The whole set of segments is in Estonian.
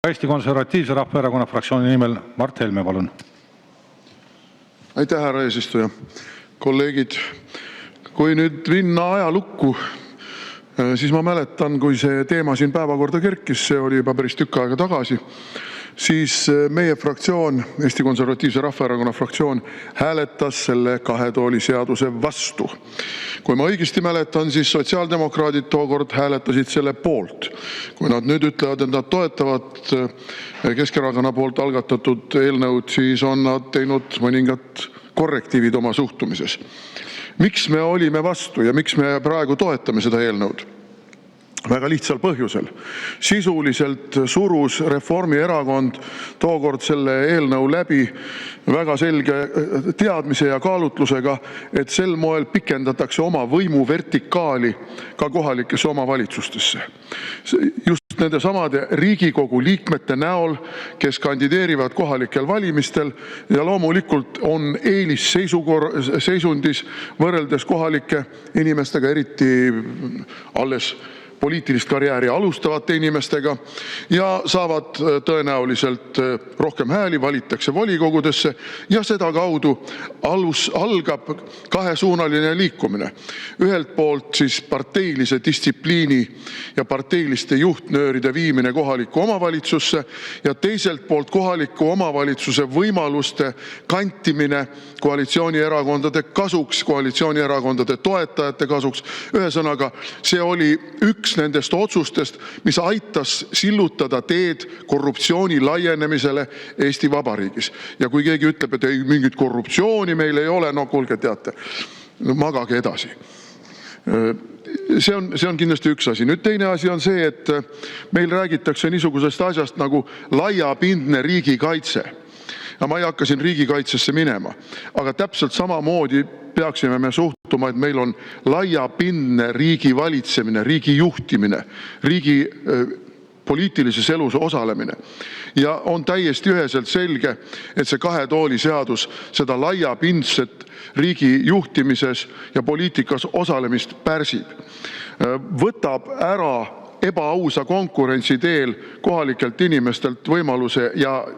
Eesti Konservatiivse Rahvaerakonna fraktsiooni nimel Mart Helme, palun. Aitäh, härra eesistuja. Kolleegid, kui nüüd minna ajalukku, siis ma mäletan, kui see teema siin päevakorda kerkis, see oli juba päris tükk aega tagasi, siis meie fraktsioon, Eesti Konservatiivse Rahvaerakonna fraktsioon, hääletas selle kahe tooli seaduse vastu. Kui ma õigesti mäletan, siis sotsiaaldemokraadid tookord hääletasid selle poolt. Kui nad nüüd ütlevad, et nad toetavad Keskerakonna poolt algatatud eelnõud, siis on nad teinud mõningad korrektiivid oma suhtumises. Miks me olime vastu ja miks me praegu toetame seda eelnõud? Väga lihtsal põhjusel. Sisuliselt surus Reformierakond tookord selle eelnõu läbi väga selge teadmise ja kaalutlusega, et sel moel pikendatakse oma võimu vertikaali ka kohalikesse omavalitsustesse. Just nende samade Riigikogu liikmete näol, kes kandideerivad kohalikel valimistel ja loomulikult on eelisseisundis võrreldes kohalike inimestega, eriti alles poliitilist karjääri alustavate inimestega, ja saavad tõenäoliselt rohkem hääli, valitakse volikogudesse ja seda kaudu algab kahesuunaline liikumine. Ühelt poolt siis parteilise distsipliini ja parteiliste juhtnööride viimine kohalikku omavalitsusse ja teiselt poolt kohaliku omavalitsuse võimaluste kantimine koalitsioonierakondade kasuks, koalitsioonierakondade toetajate kasuks. Ühesõnaga, see oli üks nendest otsustest, mis aitas sillutada teed korruptsiooni laienemisele Eesti Vabariigis. Ja kui keegi ütleb, et ei, mingit korruptsiooni meil ei ole, no kuulge, teate, magage edasi. See on kindlasti üks asi. Nüüd teine asi on see, et meil räägitakse niisugusest asjast nagu laiapindne riigikaitse. Ja ma ei hakka siin riigikaitsesse minema, aga täpselt samamoodi peaksime me suhtuma, et meil on laiapindne riigi valitsemine, riigi juhtimine, riigi poliitilises elus osalemine. Ja on täiesti üheselt selge, et see kahe tooli seadus seda laiapindset riigi juhtimises ja poliitikas osalemist pärsib. Võtab ära ebaausa konkurentsi teel kohalikelt inimestelt võimaluse ja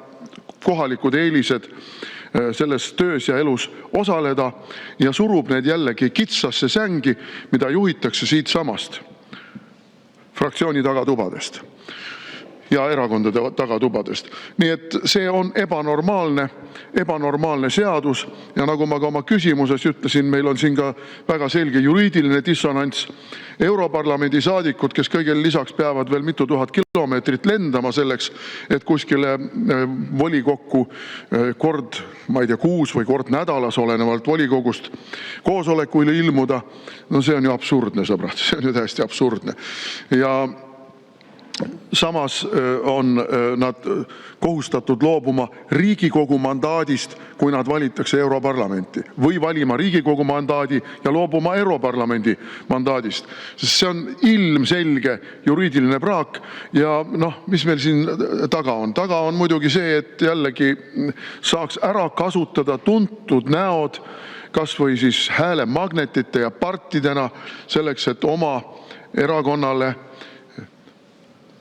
kohalikud eelised selles töös ja elus osaleda ja surub need jällegi kitsasse sängi, mida juhitakse siit samast fraktsiooni tagatubadest ja erakondade tagatubadest. Nii et see on ebanormaalne seadus ja nagu ma ka oma küsimuses ütlesin, meil on siin ka väga selge juriidiline dissonants. Europarlamendi saadikud, kes kõigele lisaks peavad veel mitu tuhat kilomeetrit lendama selleks, et kuskile volikokku kord, ma ei tea, kuus või kord nädalas olenevalt volikogust koosolekuile ilmuda, no see on ju absurdne, sõbrad, see on ju täiesti absurdne. Ja samas on nad kohustatud loobuma Riigikogu mandaadist, kui nad valitakse Europarlamenti, või valima Riigikogu mandaadi ja loobuma Europarlamendi mandaadist. See on ilmselge juriidiline praak ja mis meil siin taga on? Taga on muidugi see, et jällegi saaks ära kasutada tuntud näod, kas või siis häälemagnetite ja partidena selleks, et oma erakonnale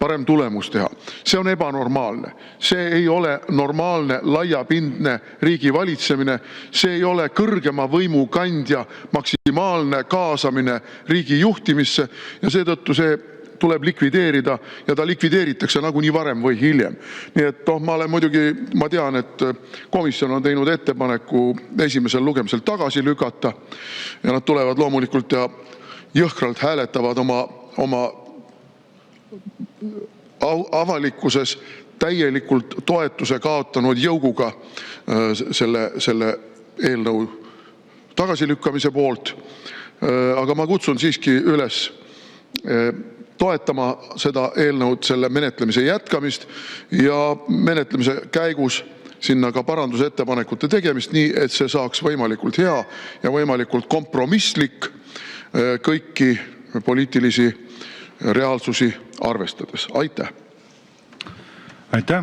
parem tulemus teha. See on ebanormaalne. See ei ole normaalne laiapindne riigi valitsemine. See ei ole kõrgema võimu kandja maksimaalne kaasamine riigi juhtimisse ja seetõttu see tuleb likvideerida ja ta likvideeritakse nagunii varem või hiljem. Nii et ma tean, et komisjon on teinud ettepaneku esimesel lugemisel tagasi lükata ja nad tulevad loomulikult ja jõhkralt hääletavad oma avalikkuses täielikult toetuse kaotanud jõuguga selle eelnõu tagasilükkamise poolt. Aga ma kutsun siiski üles toetama seda eelnõud, selle menetlemise jätkamist ja menetlemise käigus sinna ka parandusettepanekute tegemist, nii et see saaks võimalikult hea ja võimalikult kompromisslik kõiki poliitilisi reaalsusi arvestades. Aitäh! Aitäh!